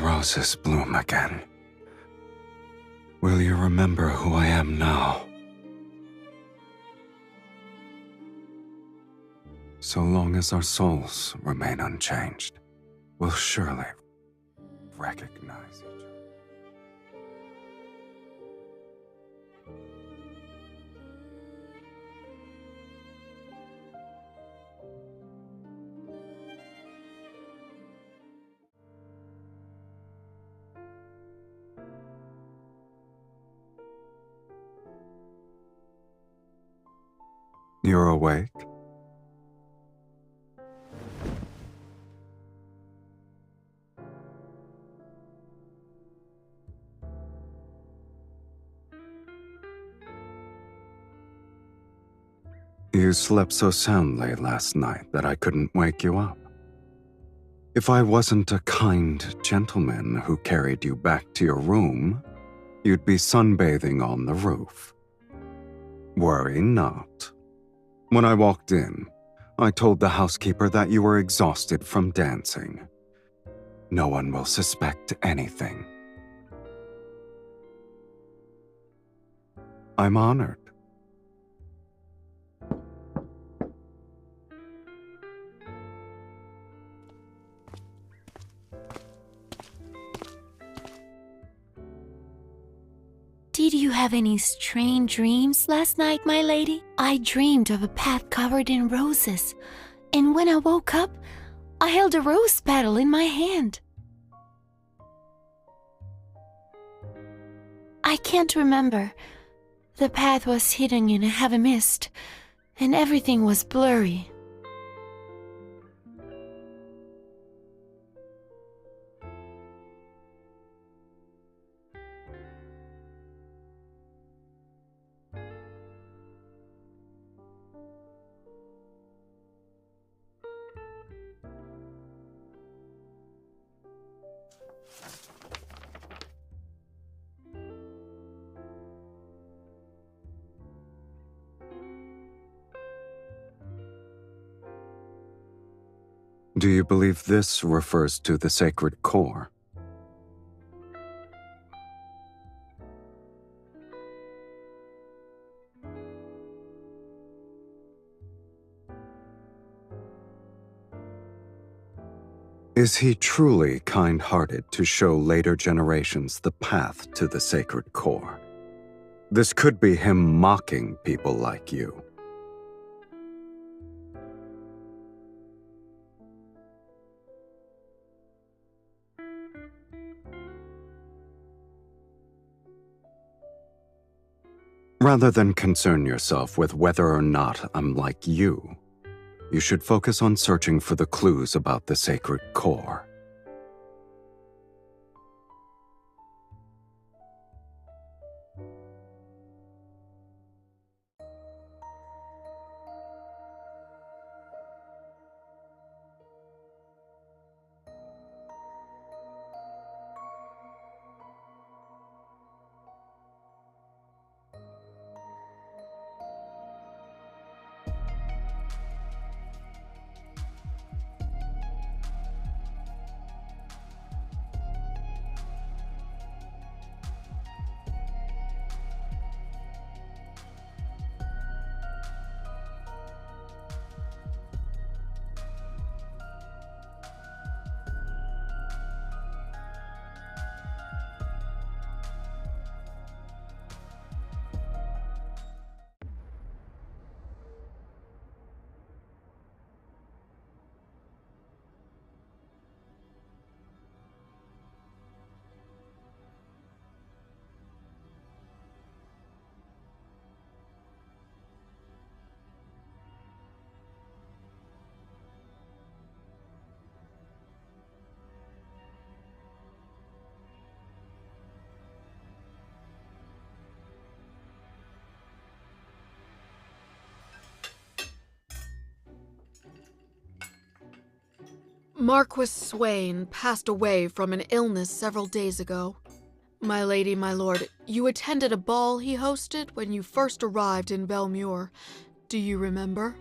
roses bloom again, will you remember who I am now? So long as our souls remain unchanged, we'll surely recognize each other. You're awake? You slept so soundly last night that I couldn't wake you up. If I wasn't a kind gentleman who carried you back to your room, you'd be sunbathing on the roof. Worry not. When I walked in, I told the housekeeper that you were exhausted from dancing. No one will suspect anything. I'm honored. Did you have any strange dreams last night, my lady? I dreamed of a path covered in roses, and when I woke up, I held a rose petal in my hand. I can't remember. The path was hidden in a heavy mist, and everything was blurry. Do you believe this refers to the sacred core? Is he truly kind-hearted to show later generations the path to the sacred core? This could be him mocking people like you. Rather than concern yourself with whether or not I'm like you should focus on searching for the clues about the sacred core. Marquis Swain passed away from an illness several days ago. My lady, my lord, you attended a ball he hosted when you first arrived in Belmure. Do you remember?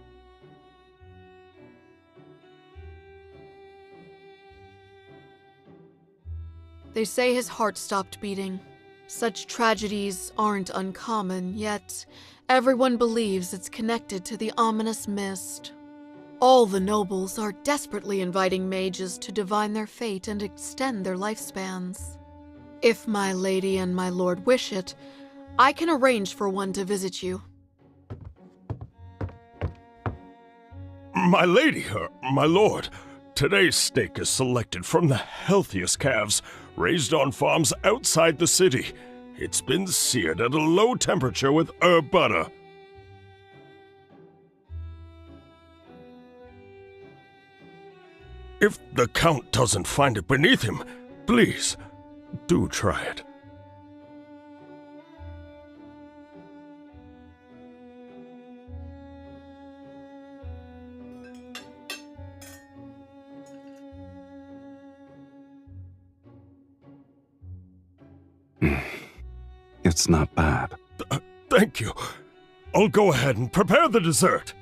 They say his heart stopped beating. Such tragedies aren't uncommon, yet everyone believes it's connected to the ominous mist. All the nobles are desperately inviting mages to divine their fate and extend their lifespans. If my lady and my lord wish it, I can arrange for one to visit you. My lady, my lord, today's steak is selected from the healthiest calves raised on farms outside the city. It's been seared at a low temperature with herb butter. If the Count doesn't find it beneath him, please, do try it. It's not bad. Thank you. I'll go ahead and prepare the dessert.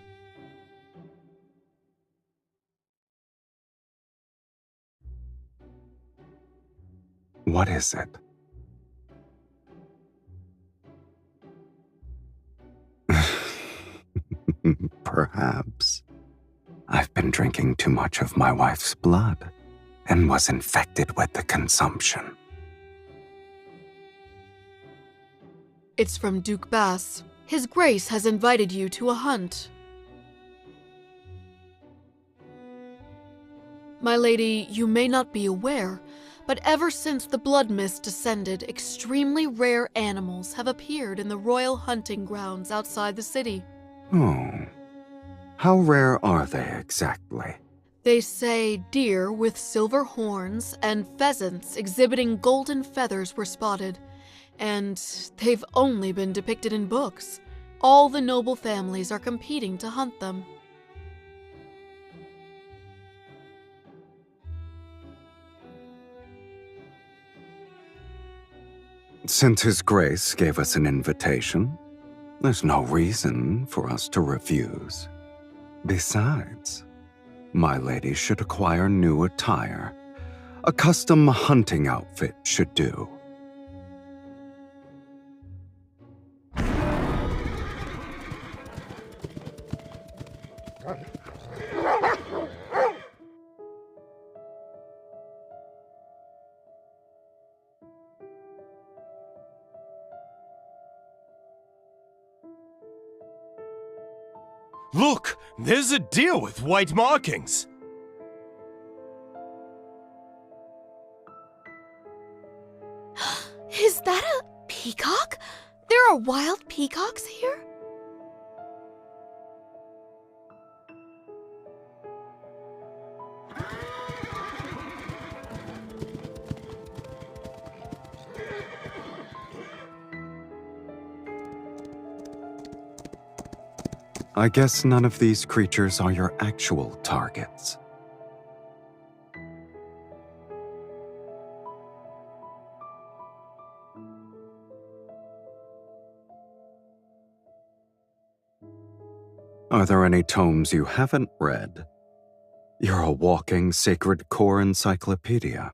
What is it? Perhaps. I've been drinking too much of my wife's blood and was infected with the consumption. It's from Duke Bass. His Grace has invited you to a hunt. My lady, you may not be aware, but ever since the blood mist descended, extremely rare animals have appeared in the royal hunting grounds outside the city. Oh. How rare are they exactly? They say deer with silver horns and pheasants exhibiting golden feathers were spotted, and they've only been depicted in books. All the noble families are competing to hunt them. Since His Grace gave us an invitation, there's no reason for us to refuse. Besides, my lady should acquire new attire. A custom hunting outfit should do. Look, there's a deer with white markings. Is that a peacock? There are wild peacocks here? I guess none of these creatures are your actual targets. Are there any tomes you haven't read? You're a walking sacred core encyclopedia.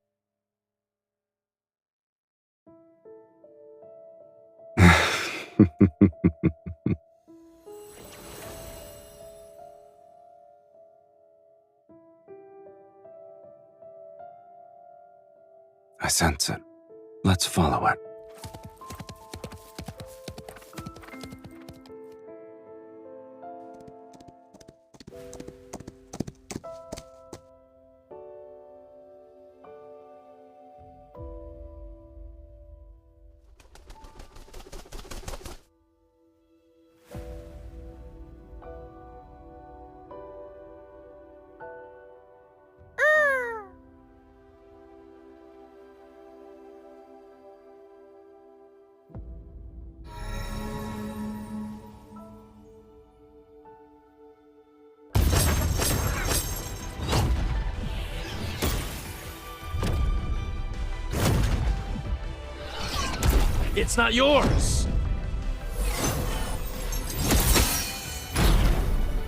I sense it. Let's follow it. It's not yours.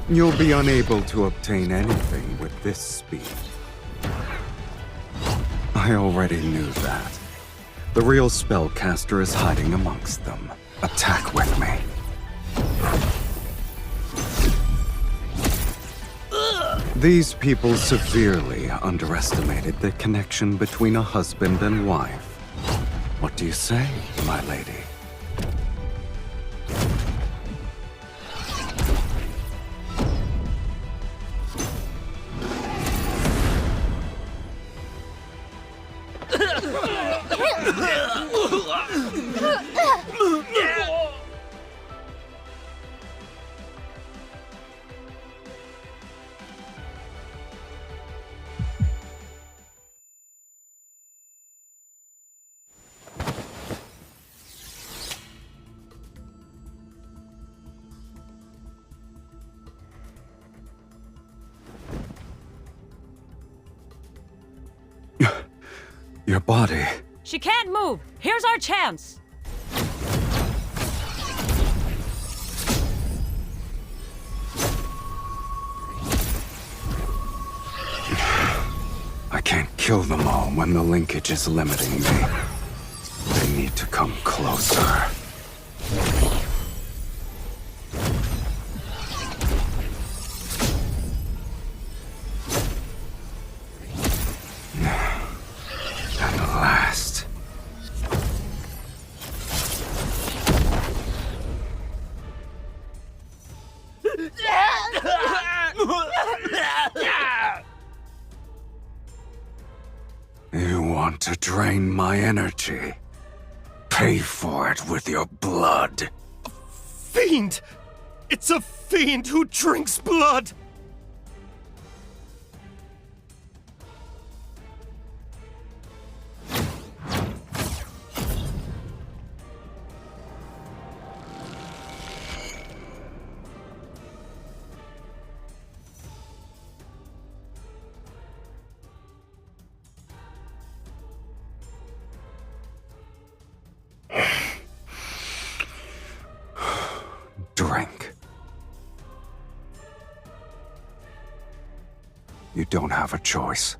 You'll be unable to obtain anything with this speed. I already knew that. The real spellcaster is hiding amongst them. Attack with me. These people severely underestimated the connection between a husband and wife. What do you say, my lady? Your body. She can't move. Here's our chance. I can't kill them all when the linkage is limiting me. They need to come closer. At last. You want to drain my energy? Pay for it with your blood. Fiend! It's a fiend who drinks blood! Drink. You don't have a choice.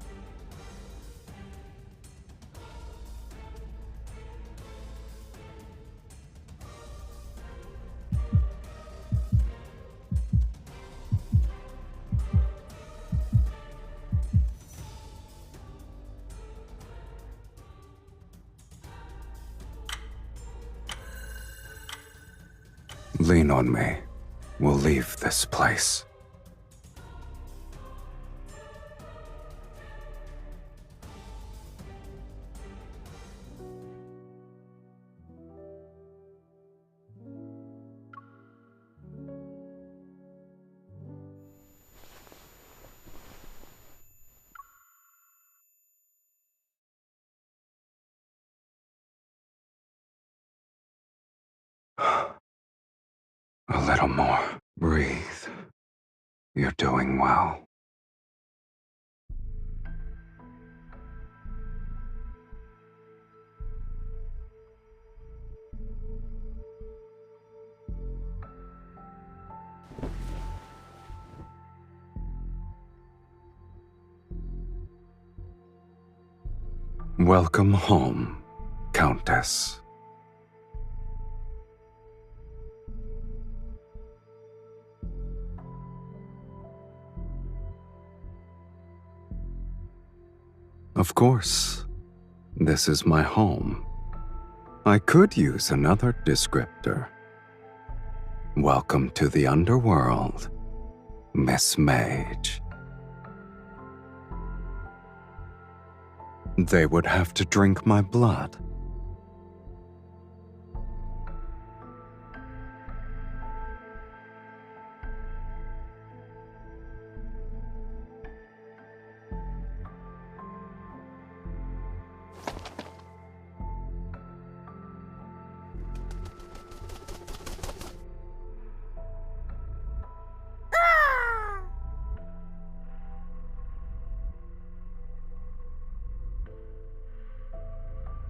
Lean on me. We'll leave this place. A little more. Breathe. You're doing well. Welcome home, Countess. Of course, this is my home. I could use another descriptor. Welcome to the underworld, Miss Mage. They would have to drink my blood.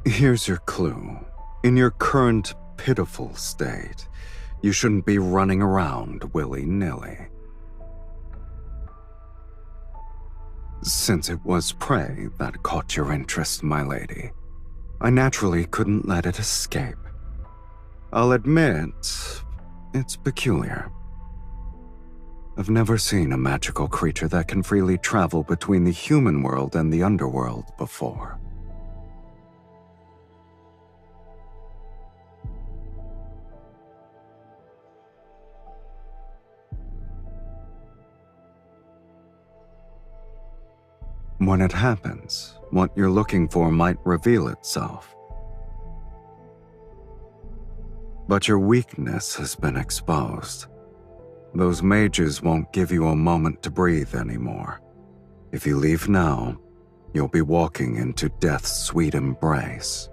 Here's your clue. In your current pitiful state, you shouldn't be running around willy-nilly. Since it was prey that caught your interest, my lady, I naturally couldn't let it escape. I'll admit, it's peculiar. I've never seen a magical creature that can freely travel between the human world and the underworld before. When it happens, what you're looking for might reveal itself. But your weakness has been exposed. Those mages won't give you a moment to breathe anymore. If you leave now, you'll be walking into death's sweet embrace.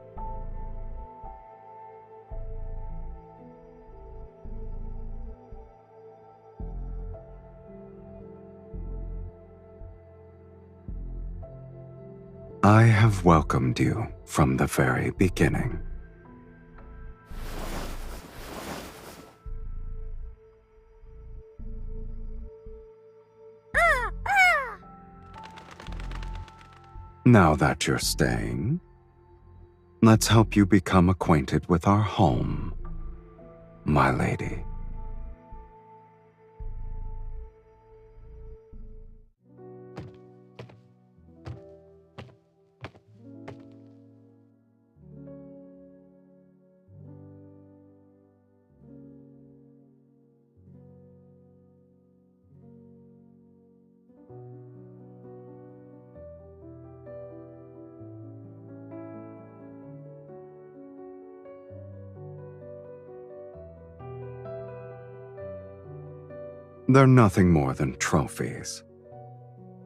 I have welcomed you from the very beginning. Now that you're staying, let's help you become acquainted with our home, my lady. They're nothing more than trophies.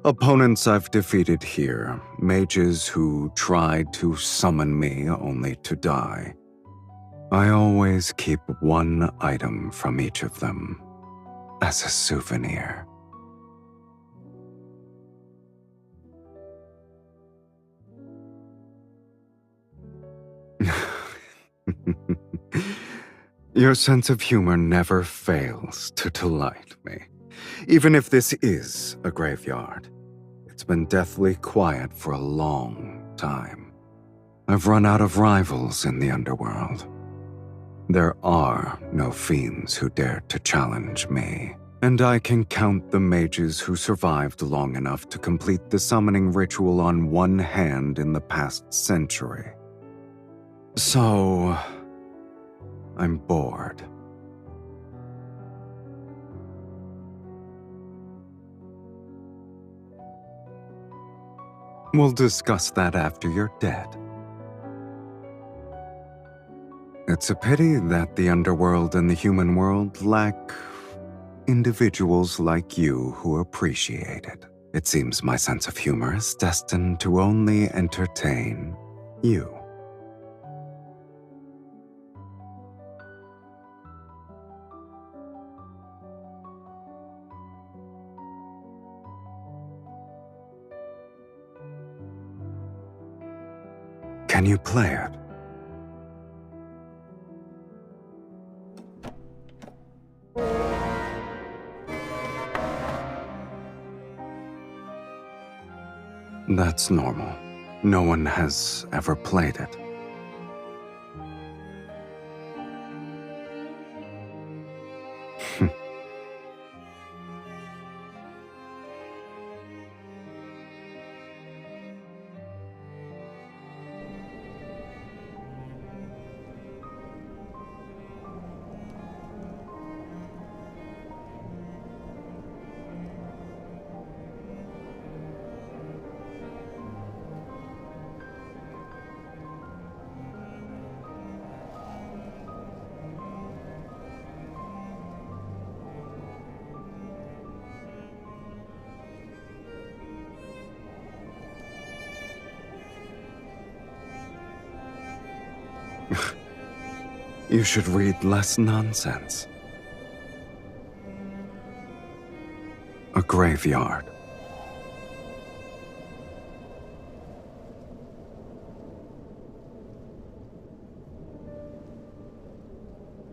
Opponents I've defeated here, mages who tried to summon me only to die. I always keep one item from each of them as a souvenir. Your sense of humor never fails to delight me. Even if this is a graveyard, it's been deathly quiet for a long time. I've run out of rivals in the underworld. There are no fiends who dare to challenge me, and I can count the mages who survived long enough to complete the summoning ritual on one hand in the past century. So, I'm bored. We'll discuss that after you're dead. It's a pity that the underworld and the human world lack individuals like you who appreciate it. It seems my sense of humor is destined to only entertain you. Can you play it? That's normal. No one has ever played it. You should read less nonsense. A graveyard.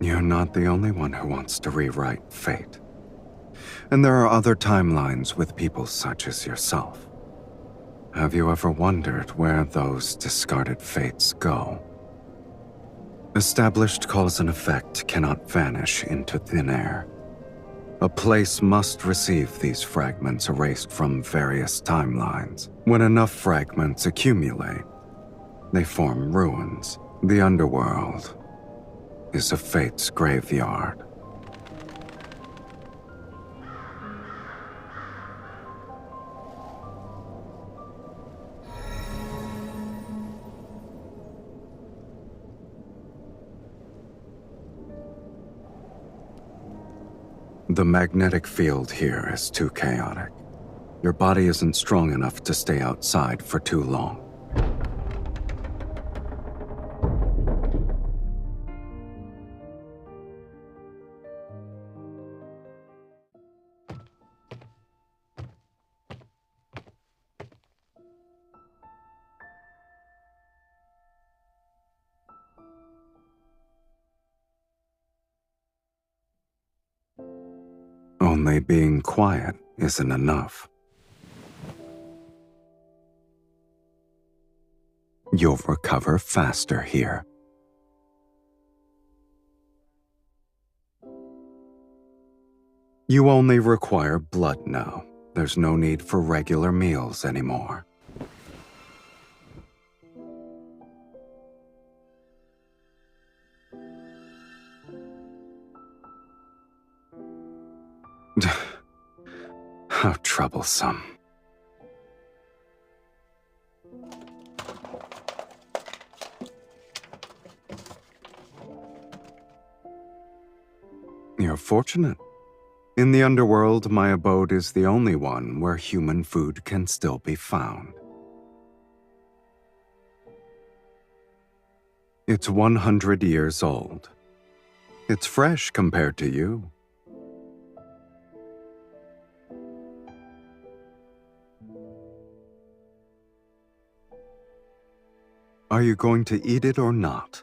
You're not the only one who wants to rewrite fate. And there are other timelines with people such as yourself. Have you ever wondered where those discarded fates go? Established cause and effect cannot vanish into thin air. A place must receive these fragments erased from various timelines. When enough fragments accumulate, they form ruins. The underworld is a fate's graveyard. The magnetic field here is too chaotic. Your body isn't strong enough to stay outside for too long. Only being quiet isn't enough. You'll recover faster here. You only require blood now. There's no need for regular meals anymore. How troublesome. You're fortunate. In the underworld, my abode is the only one where human food can still be found. It's 100 years old. It's fresh compared to you. Are you going to eat it or not?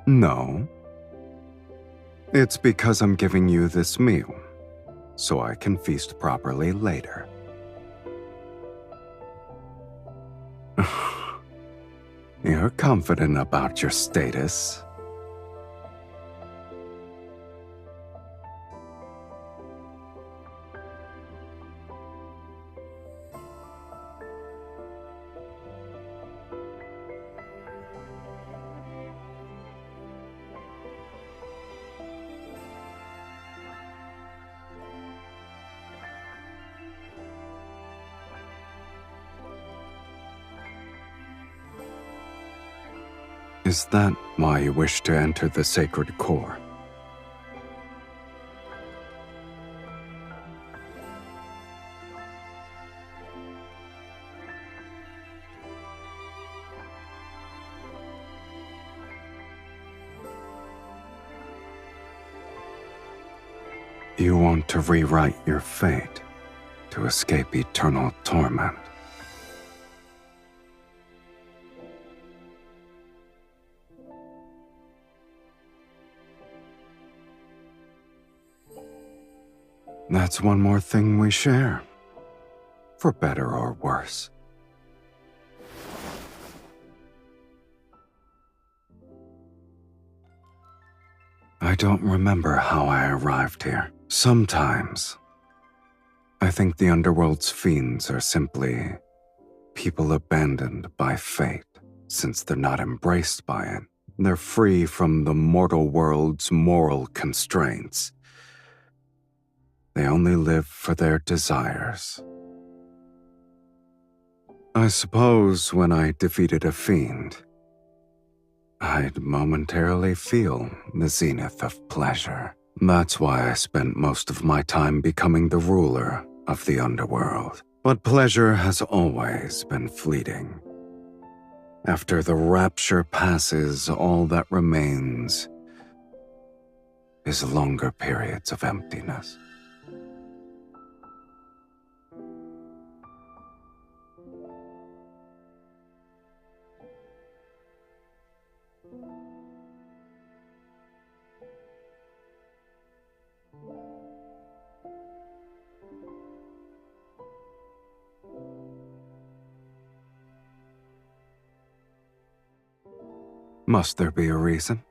No. It's because I'm giving you this meal, so I can feast properly later. You're confident about your status. Is that why you wish to enter the sacred core? You want to rewrite your fate to escape eternal torment. That's one more thing we share, for better or worse. I don't remember how I arrived here. Sometimes, I think the underworld's fiends are simply people abandoned by fate. Since they're not embraced by it, they're free from the mortal world's moral constraints. They only live for their desires. I suppose when I defeated a fiend, I'd momentarily feel the zenith of pleasure. That's why I spent most of my time becoming the ruler of the underworld. But pleasure has always been fleeting. After the rapture passes, all that remains is longer periods of emptiness. Must there be a reason?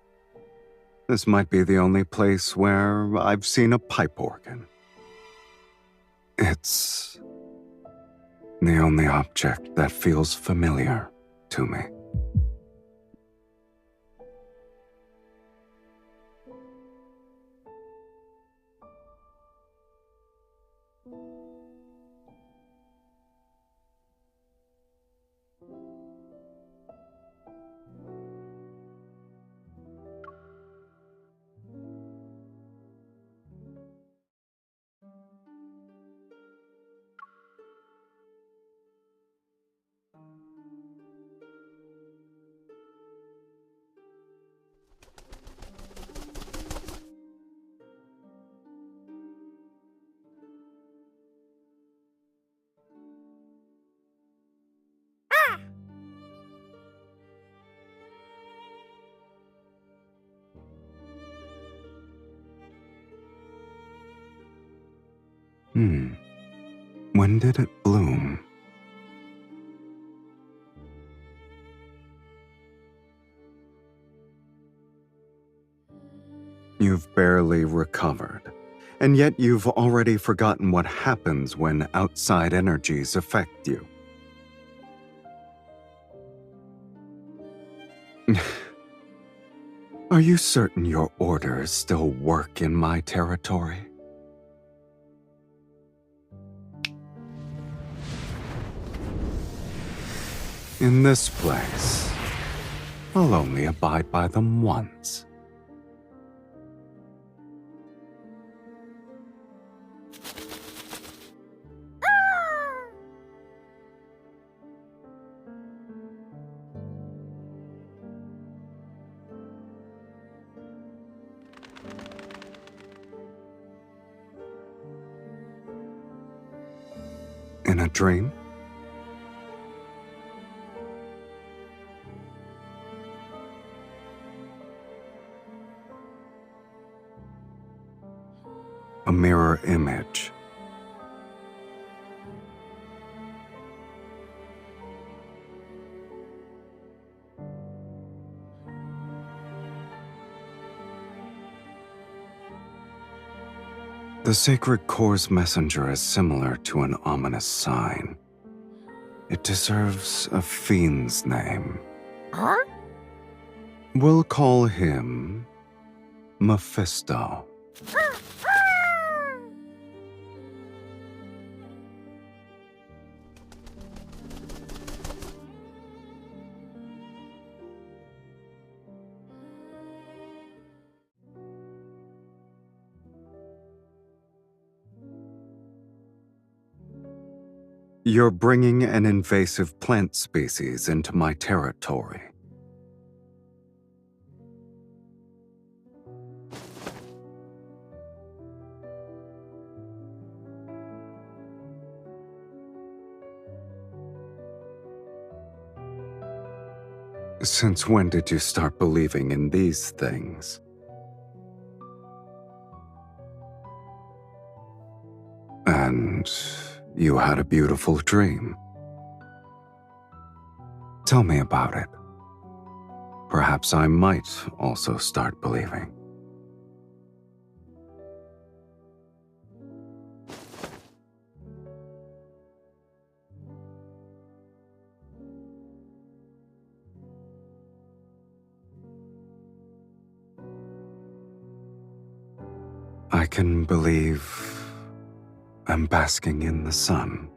This might be the only place where I've seen a pipe organ. It's the only object that feels familiar to me. When did it bloom? You've barely recovered, and yet you've already forgotten what happens when outside energies affect you. Are you certain your orders still work in my territory? In this place, I'll only abide by them once. In a dream? A mirror image. The sacred core's messenger is similar to an ominous sign. It deserves a fiend's name. Huh? We'll call him Mephisto. You're bringing an invasive plant species into my territory. Since when did you start believing in these things? And you had a beautiful dream. Tell me about it. Perhaps I might also start believing. I can believe I'm basking in the sun.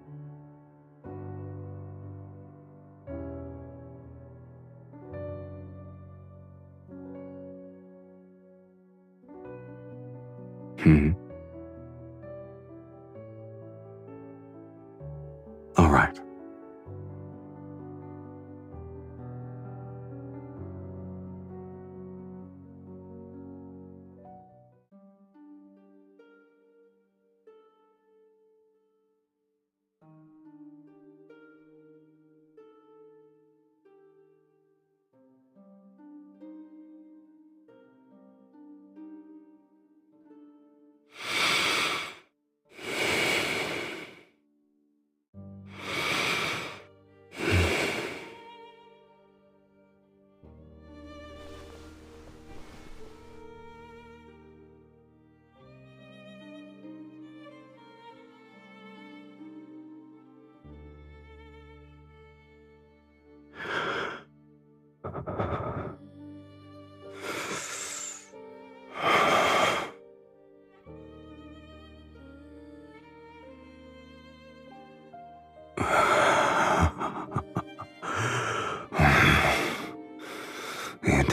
All right.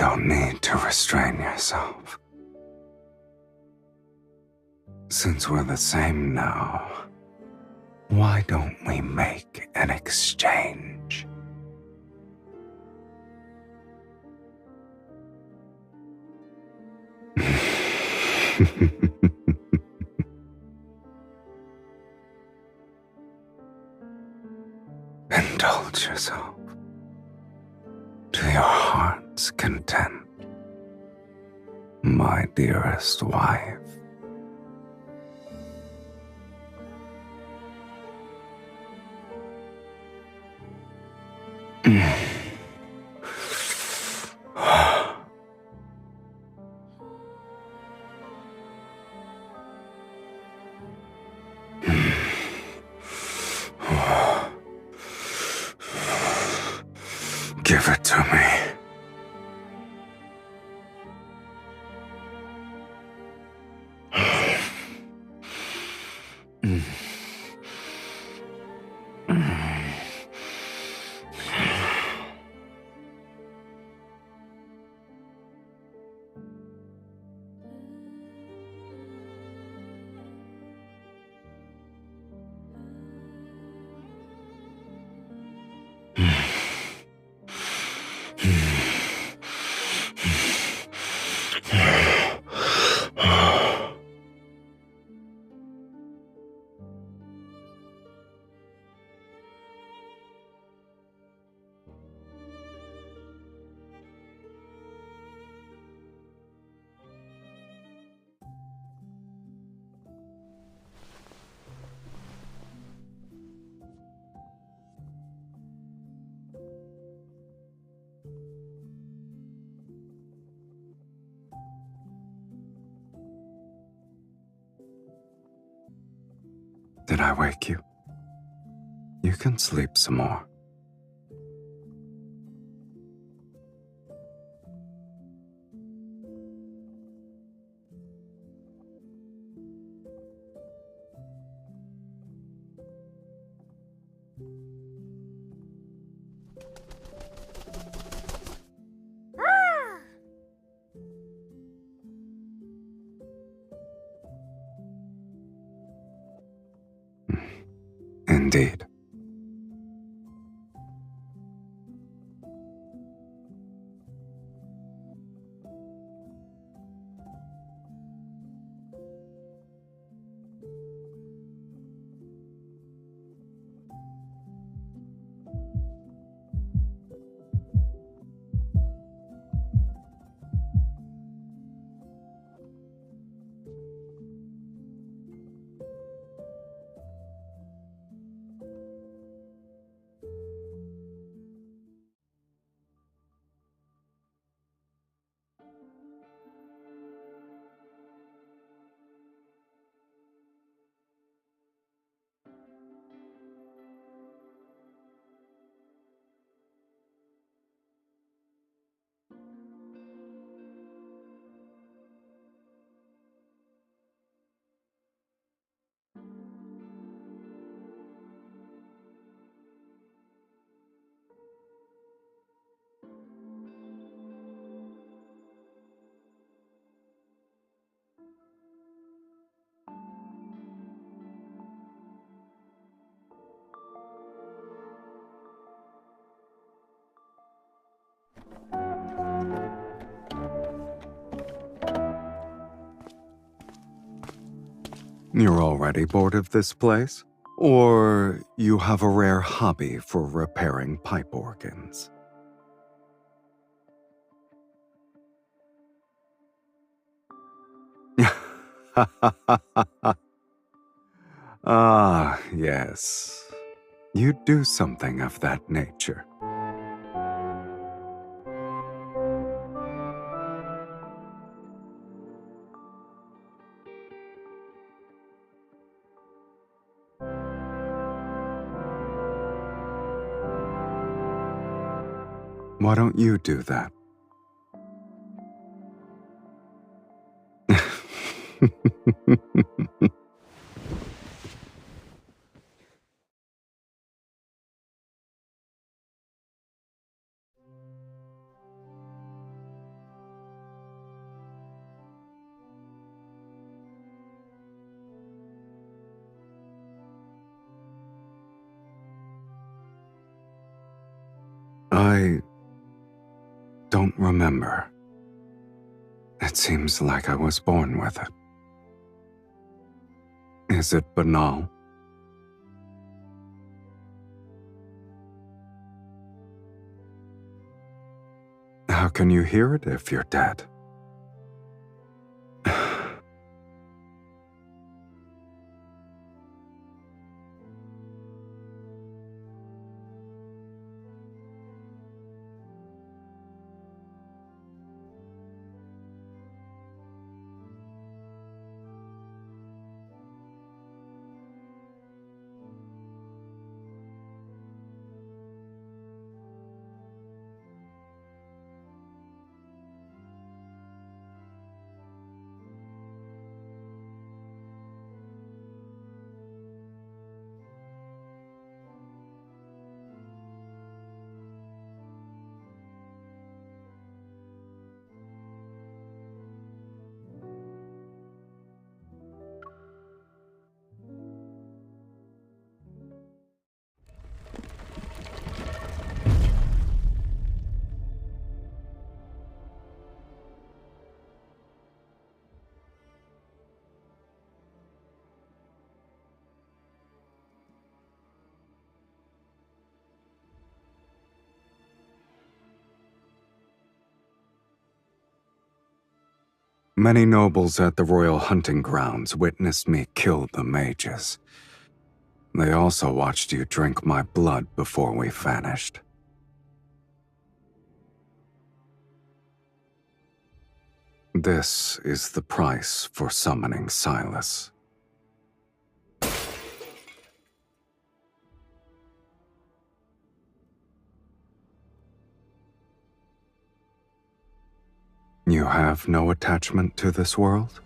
don't need to restrain yourself. Since we're the same now, why don't we make an exchange? Indulge yourself to your heart's content, my dearest wife. Give it to me. Did I wake you? You can sleep some more. Indeed. You're already bored of this place? Or you have a rare hobby for repairing pipe organs? Ah, yes. You do something of that nature. Why don't you do that? I don't remember. It seems like I was born with it. Is it banal? How can you hear it if you're dead? Many nobles at the royal hunting grounds witnessed me kill the mages. They also watched you drink my blood before we vanished. This is the price for summoning Silas. You have no attachment to this world?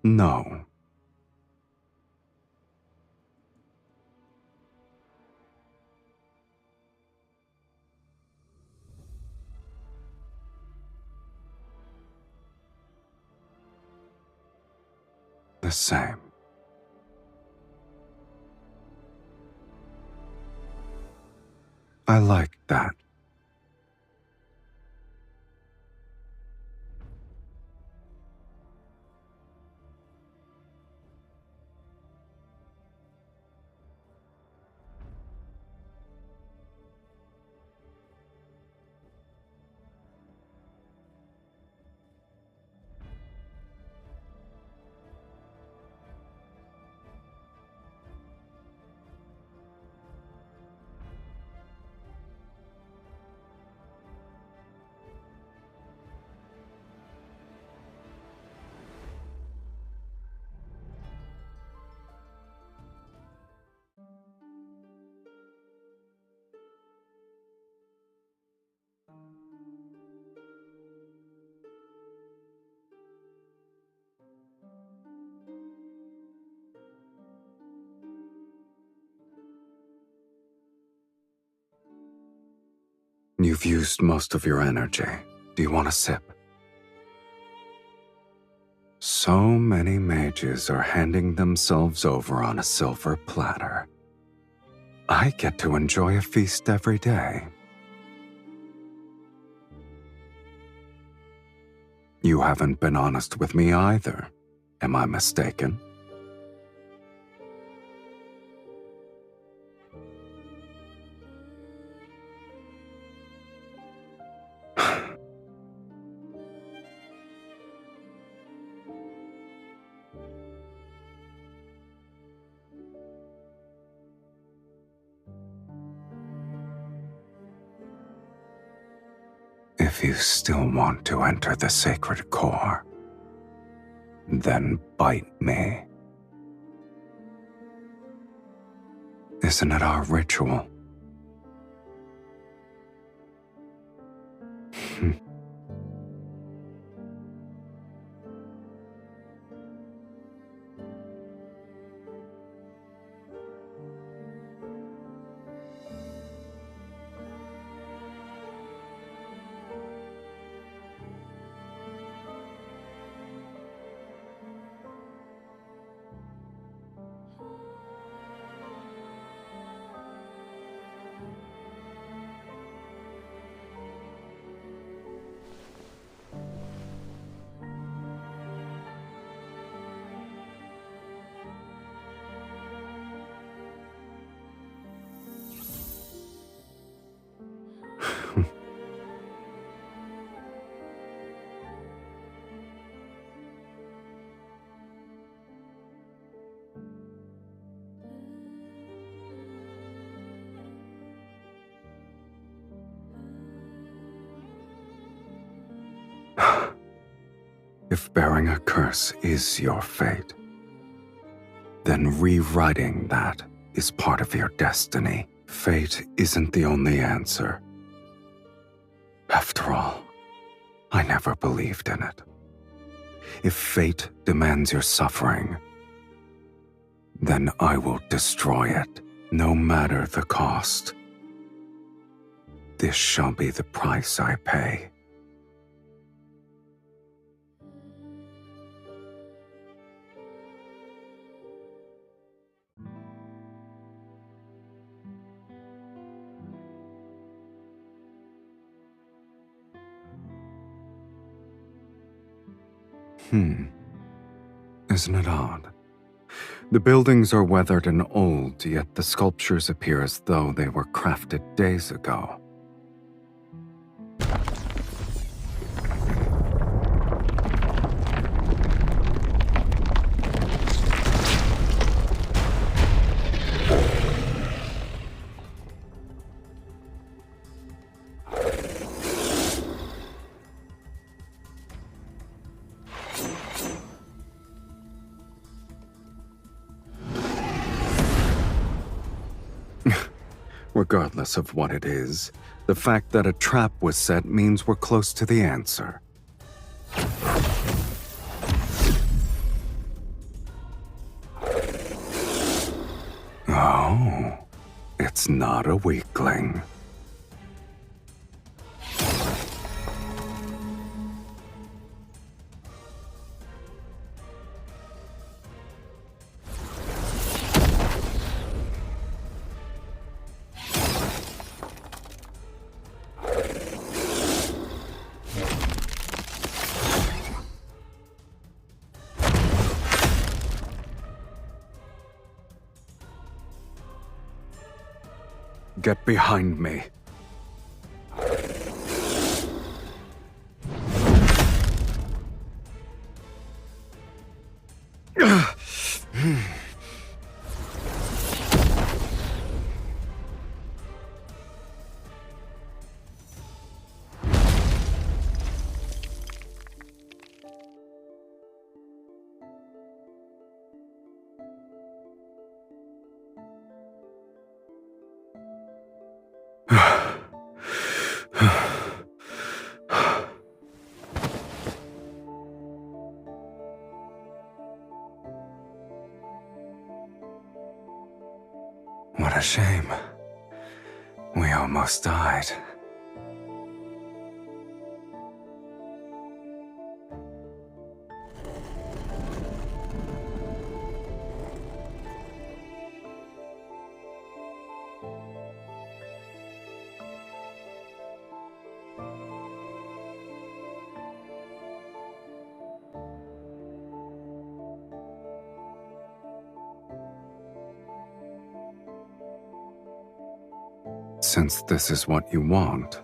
No. The same. I like that. You've used most of your energy. Do you want a sip? So many mages are handing themselves over on a silver platter. I get to enjoy a feast every day. You haven't been honest with me either. Am I mistaken? If you still want to enter the sacred core, then bite me. Isn't it our ritual? If bearing a curse is your fate, then rewriting that is part of your destiny. Fate isn't the only answer. After all, I never believed in it. If fate demands your suffering, then I will destroy it, no matter the cost. This shall be the price I pay. Isn't it odd? The buildings are weathered and old, yet the sculptures appear as though they were crafted days ago. Regardless of what it is, the fact that a trap was set means we're close to the answer. Oh, it's not a weakling. Get behind me. What a shame. We almost died. Since this is what you want,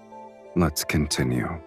let's continue.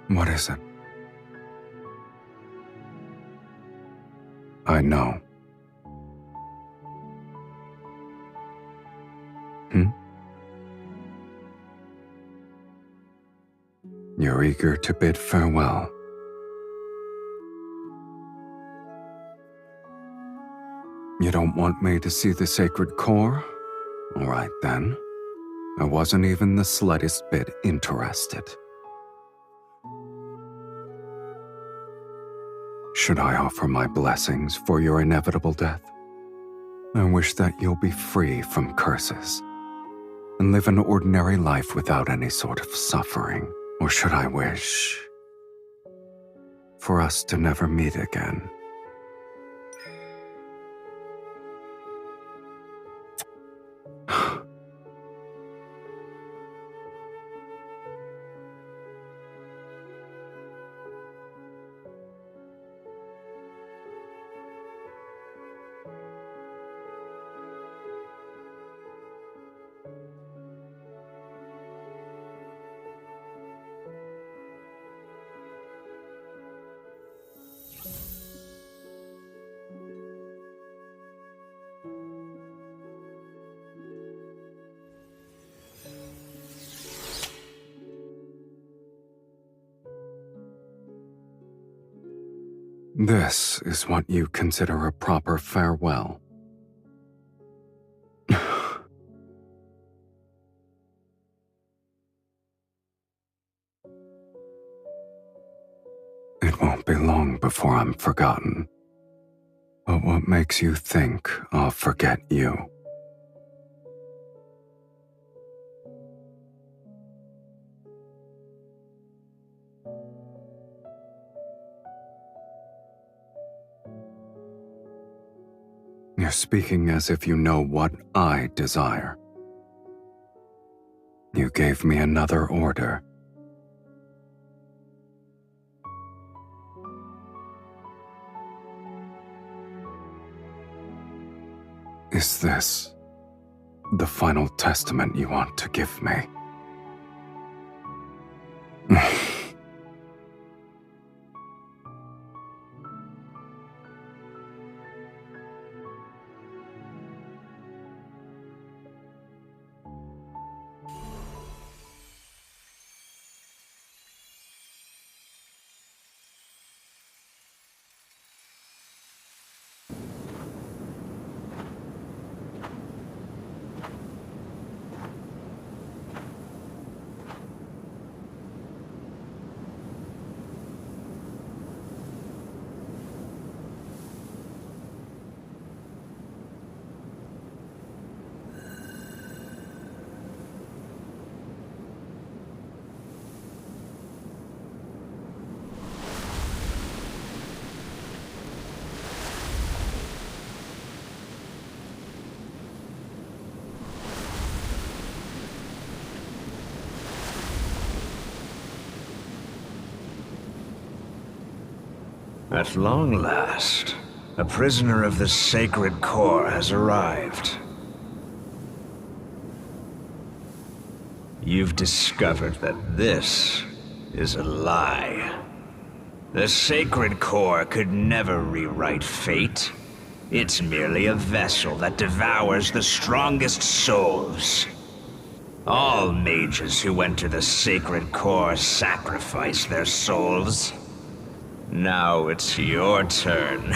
What is it? I know. You're eager to bid farewell. You don't want me to see the sacred core? All right then. I wasn't even the slightest bit interested. Should I offer my blessings for your inevitable death? I wish that you'll be free from curses and live an ordinary life without any sort of suffering. Or should I wish for us to never meet again? This is what you consider a proper farewell. It won't be long before I'm forgotten. But what makes you think I'll forget you? You're speaking as if you know what I desire. You gave me another order. Is this the final testament you want to give me? At long last, a prisoner of the Sacred Core has arrived. You've discovered that this is a lie. The Sacred Core could never rewrite fate. It's merely a vessel that devours the strongest souls. All mages who enter the Sacred Core sacrifice their souls. Now it's your turn.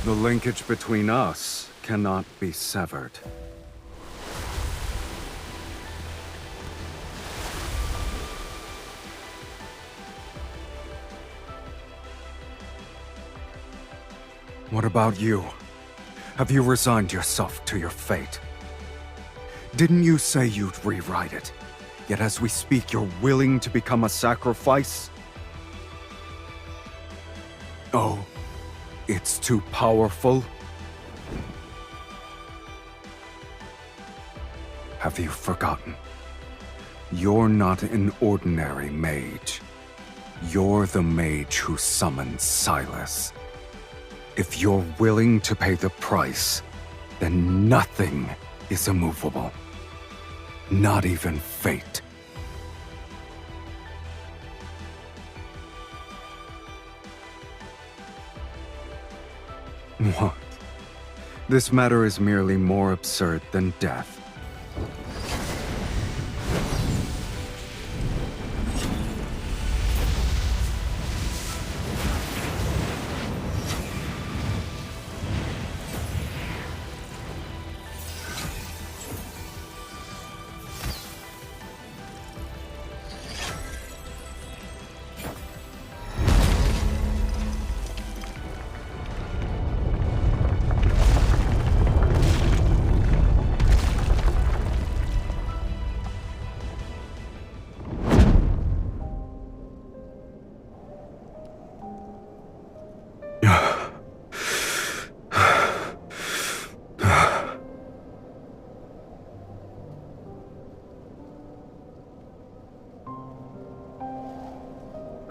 The linkage between us cannot be severed. What about you? Have you resigned yourself to your fate? Didn't you say you'd rewrite it? Yet as we speak, you're willing to become a sacrifice? Oh, it's too powerful? Have you forgotten? You're not an ordinary mage. You're the mage who summoned Silas. If you're willing to pay the price, then nothing is immovable. Not even fate. What? This matter is merely more absurd than death.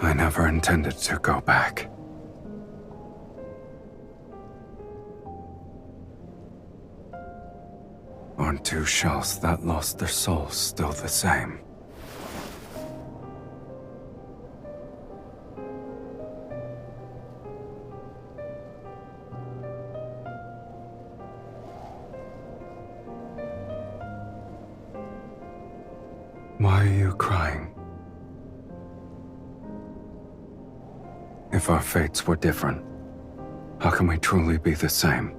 I never intended to go back. Aren't two shells that lost their souls still the same? Why are you crying? If our fates were different, how can we truly be the same?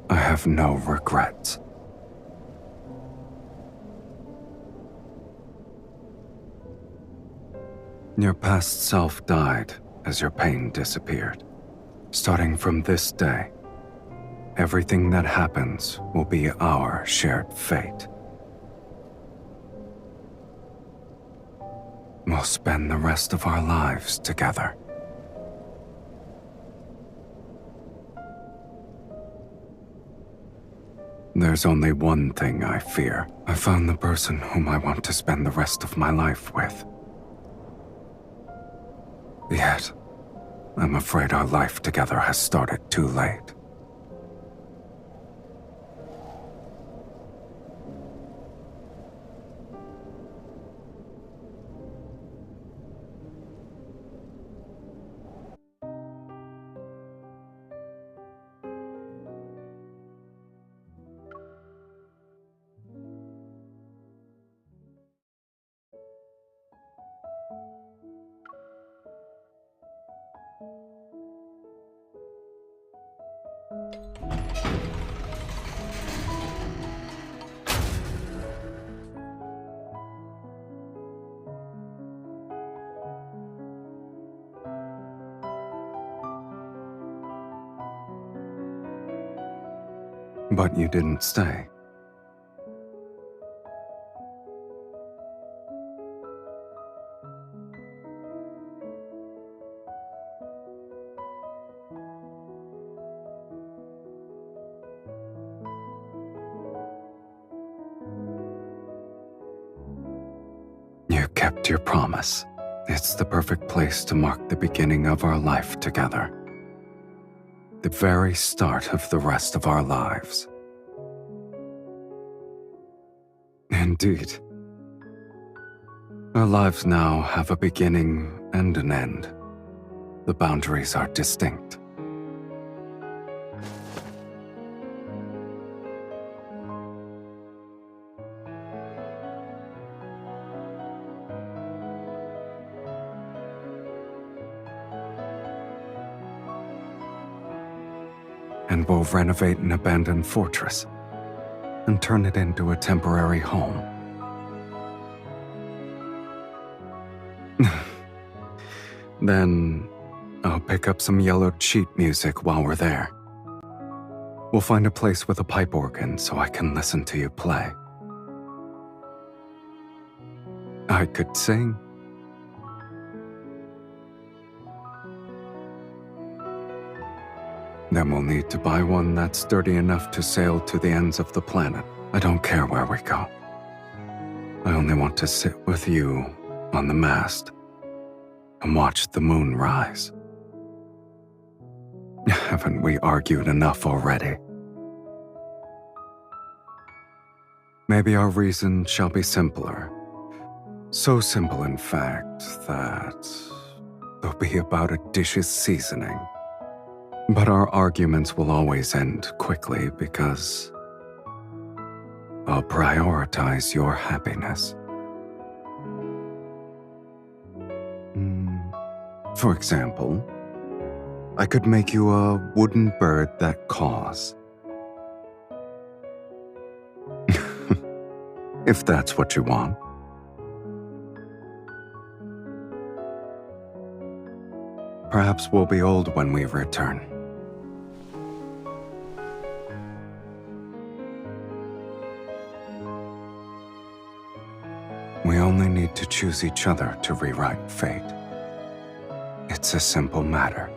I have no regrets. Your past self died as your pain disappeared. Starting from this day, everything that happens will be our shared fate. We'll spend the rest of our lives together. There's only one thing I fear. I found the person whom I want to spend the rest of my life with. Yet, I'm afraid our life together has started too late. But you didn't stay. You kept your promise. It's the perfect place to mark the beginning of our life together. The very start of the rest of our lives. Indeed. Our lives now have a beginning and an end. The boundaries are distinct. And we'll renovate an abandoned fortress and turn it into a temporary home. Then I'll pick up some yellowed sheet music while we're there. We'll find a place with a pipe organ so I can listen to you play. I could sing. Then we'll need to buy one that's sturdy enough to sail to the ends of the planet. I don't care where we go. I only want to sit with you on the mast and watch the moon rise. Haven't we argued enough already? Maybe our reason shall be simpler. So simple, in fact, that they'll be about a dish's seasoning. But our arguments will always end quickly because I'll prioritize your happiness. For example, I could make you a wooden bird that caws. If that's what you want. Perhaps we'll be old when we return. We only need to choose each other to rewrite fate. It's a simple matter.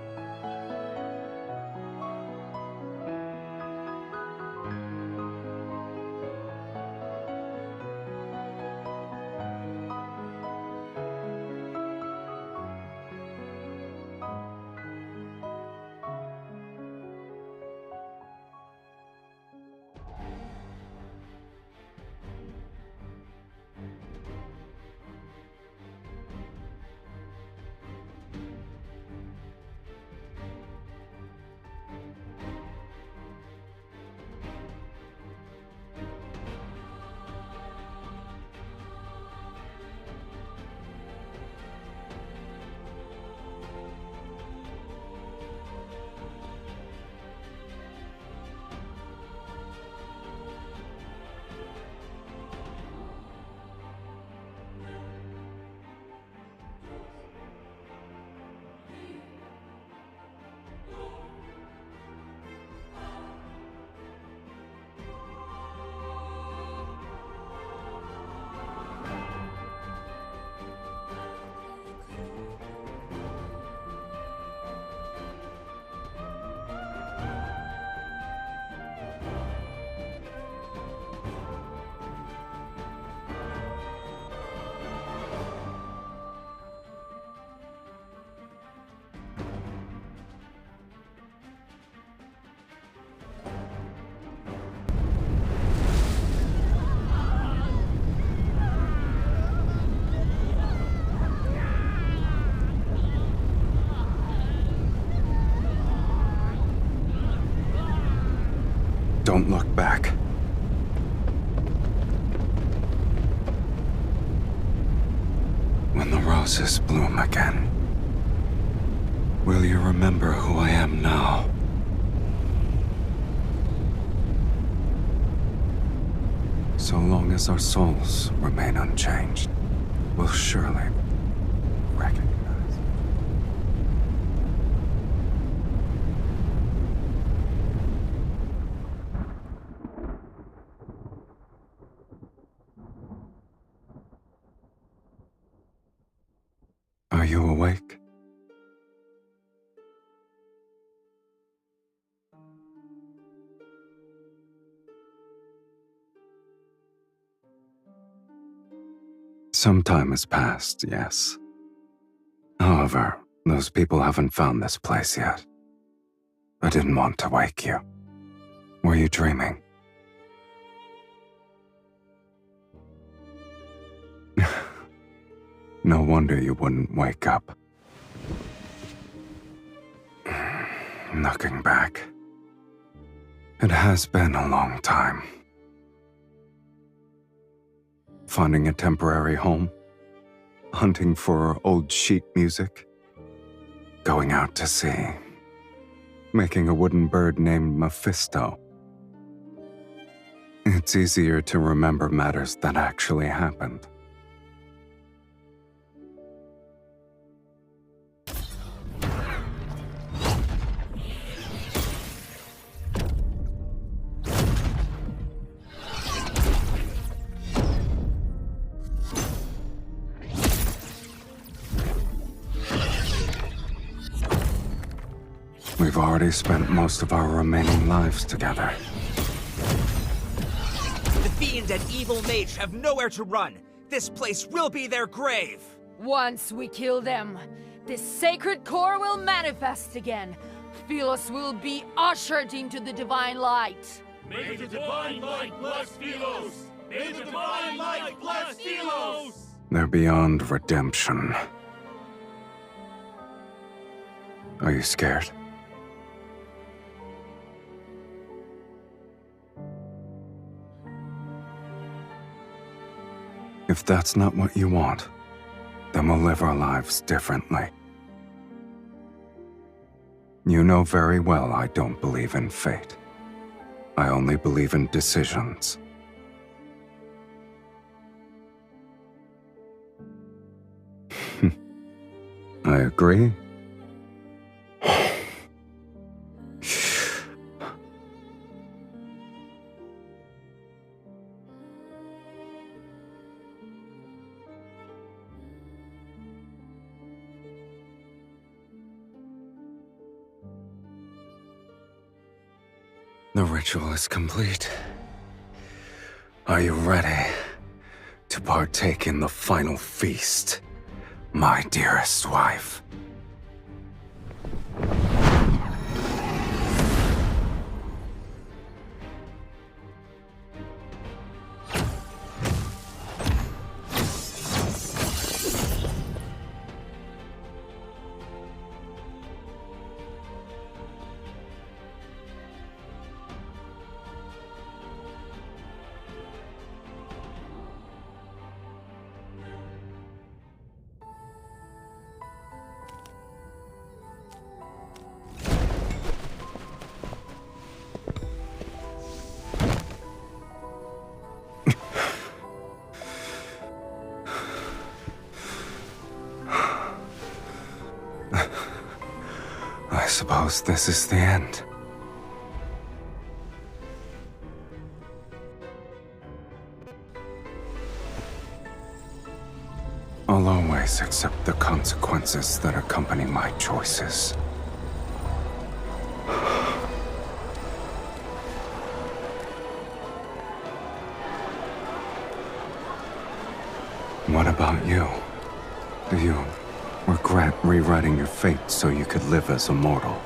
Don't look back. When the roses bloom again, will you remember who I am now? So long as our souls remain unchanged, we'll surely recognize. Are you awake? Some time has passed, yes. However, those people haven't found this place yet. I didn't want to wake you. Were you dreaming? No wonder you wouldn't wake up. Looking back, it has been a long time. Finding a temporary home, hunting for old sheet music, going out to sea, making a wooden bird named Mephisto. It's easier to remember matters that actually happened. We've already spent most of our remaining lives together. The fiend and evil mage have nowhere to run. This place will be their grave. Once we kill them, this sacred core will manifest again. Philos will be ushered into the divine light. May the divine light bless Philos! May the divine light bless Philos! They're beyond redemption. Are you scared? If that's not what you want, then we'll live our lives differently. You know very well I don't believe in fate. I only believe in decisions. I agree. The ritual is complete. Are you ready to partake in the final feast, my dearest wife? I suppose this is the end. I'll always accept the consequences that accompany my choices. What about you? Do you regret rewriting your fate so you could live as a mortal?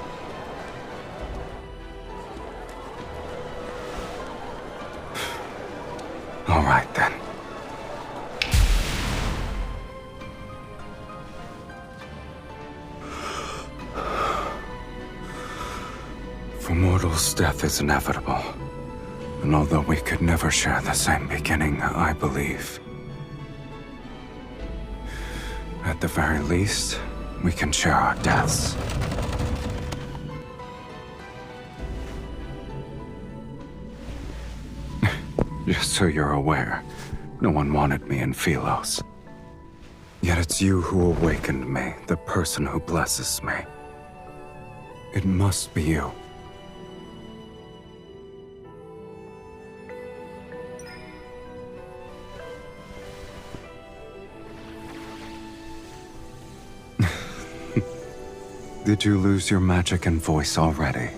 All right, then. For mortals, death is inevitable. And although we could never share the same beginning, I believe at the very least, we can share our deaths. Just so you're aware, no one wanted me in Philos. Yet it's you who awakened me, the person who blesses me. It must be you. Did you lose your magic and voice already?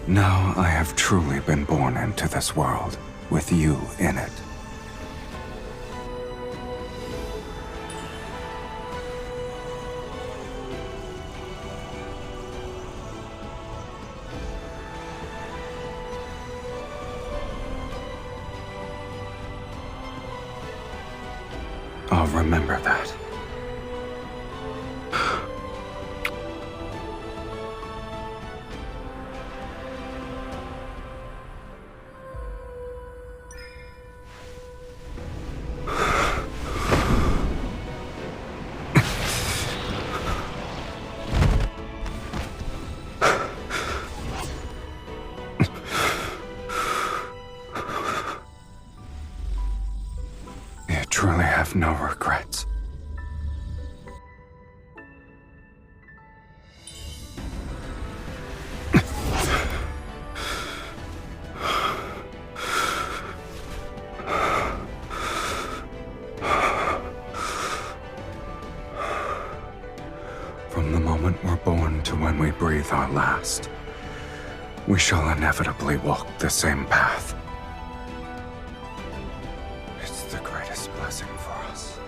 Now I have truly been born into this world, with you in it. I'll remember that. You truly have no regrets. breathe our last, we shall inevitably walk the same path. It's the greatest blessing for us.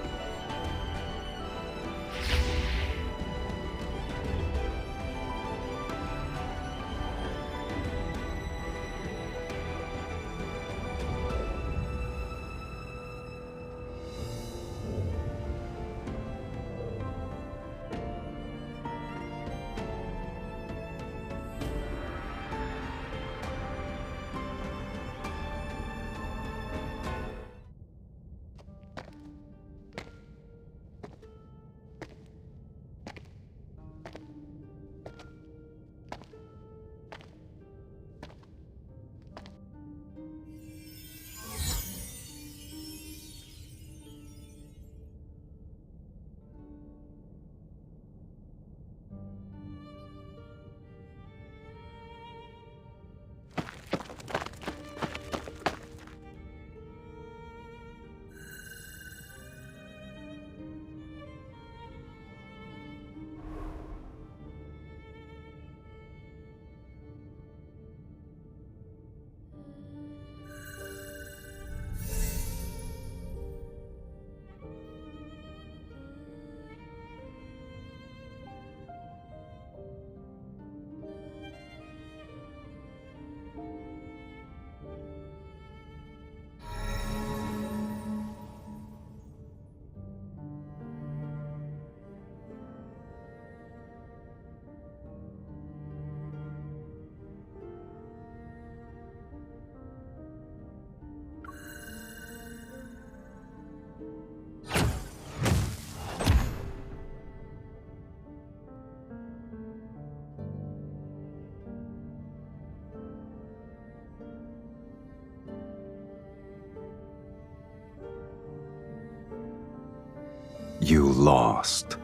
You lost.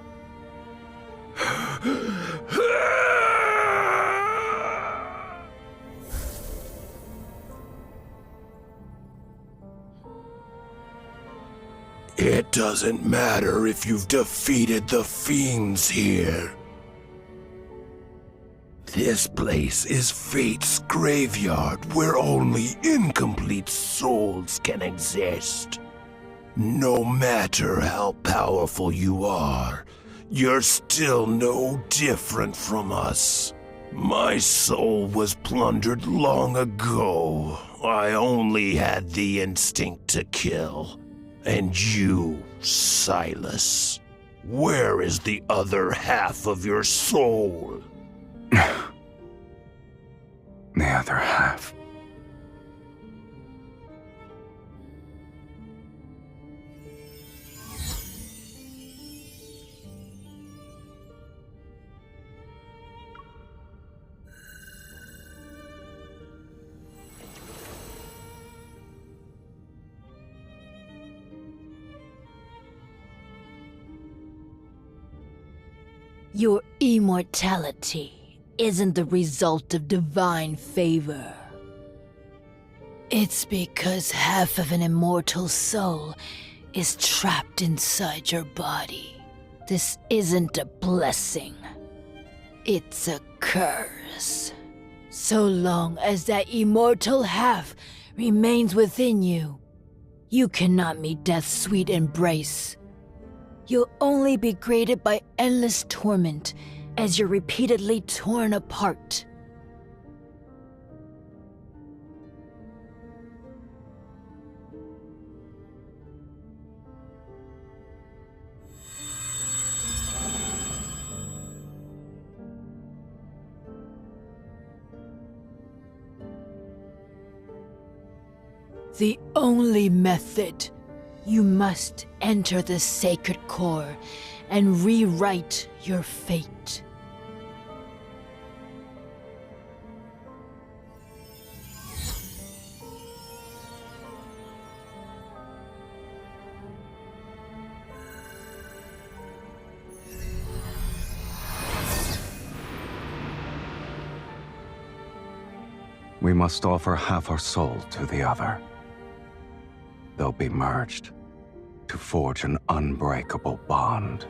It doesn't matter if you've defeated the fiends here. This place is Fate's graveyard where only incomplete souls can exist. No matter how powerful you are, you're still no different from us. My soul was plundered long ago. I only had the instinct to kill. And you, Silas, where is the other half of your soul? The other half. Your immortality isn't the result of divine favor. It's because half of an immortal soul is trapped inside your body. This isn't a blessing. It's a curse. So long as that immortal half remains within you, you cannot meet death's sweet embrace. You'll only be greeted by endless torment as you're repeatedly torn apart. The only method. You must enter the sacred core and rewrite your fate. We must offer half our soul to the other. They'll be merged to forge an unbreakable bond.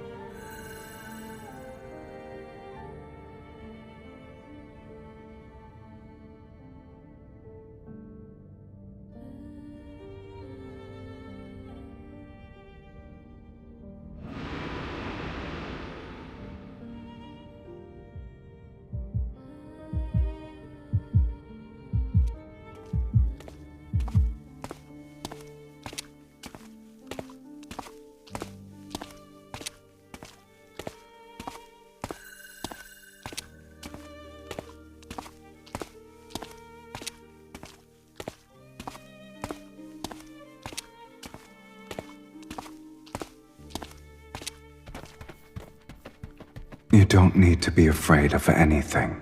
don't need to be afraid of anything.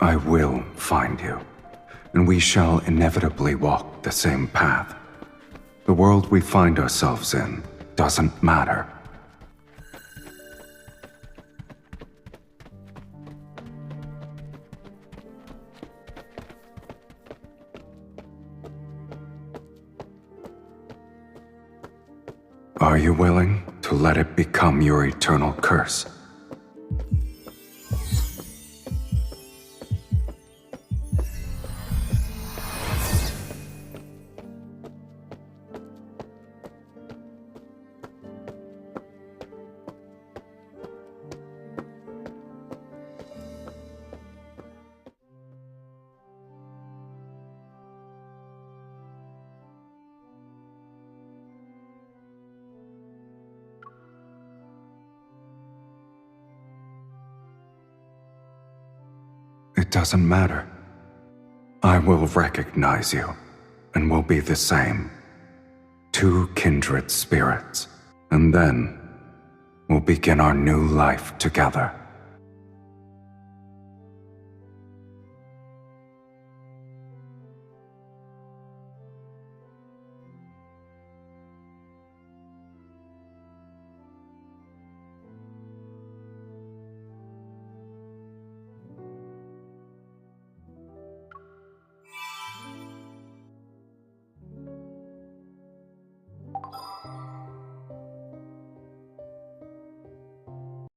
I will find you, and we shall inevitably walk the same path. The world we find ourselves in doesn't matter. Are you willing to let it become your eternal curse? It doesn't matter. I will recognize you, and will be the same. Two kindred spirits, and then we'll begin our new life together.